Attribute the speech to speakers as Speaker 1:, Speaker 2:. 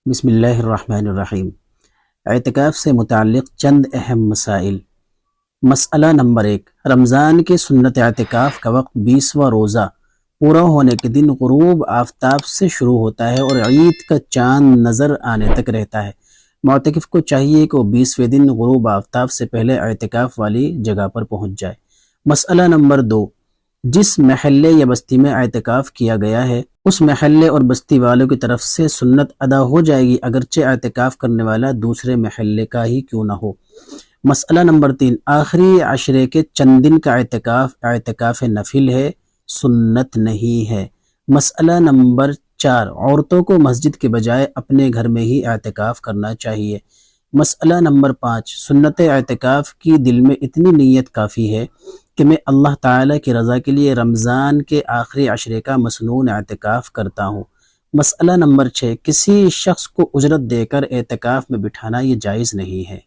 Speaker 1: بسم اللہ الرحمن الرحیم۔ اعتکاف سے متعلق چند اہم مسائل۔ مسئلہ نمبر 1، رمضان کے سنت اعتکاف کا وقت 20واں روزہ پورا ہونے کے دن غروب آفتاب سے شروع ہوتا ہے اور عید کا چاند نظر آنے تک رہتا ہے۔ معتکف کو چاہیے کہ وہ 20ویں دن غروب آفتاب سے پہلے اعتکاف والی جگہ پر پہنچ جائے۔ مسئلہ نمبر 2، جس محلے یا بستی میں اعتکاف کیا گیا ہے اس محلے اور بستی والوں کی طرف سے سنت ادا ہو جائے گی، اگرچہ اعتکاف کرنے والا دوسرے محلے کا ہی کیوں نہ ہو۔ مسئلہ نمبر 3، آخری عشرے کے چند دن کا اعتکاف نفل ہے، سنت نہیں ہے۔ مسئلہ نمبر 4، عورتوں کو مسجد کے بجائے اپنے گھر میں ہی اعتکاف کرنا چاہیے۔ مسئلہ نمبر 5، سنت اعتکاف کی دل میں اتنی نیت کافی ہے کہ میں اللہ تعالیٰ کی رضا کے لیے رمضان کے آخری عشرے کا مسنون اعتکاف کرتا ہوں۔ مسئلہ نمبر 6، کسی شخص کو اجرت دے کر اعتکاف میں بٹھانا یہ جائز نہیں ہے۔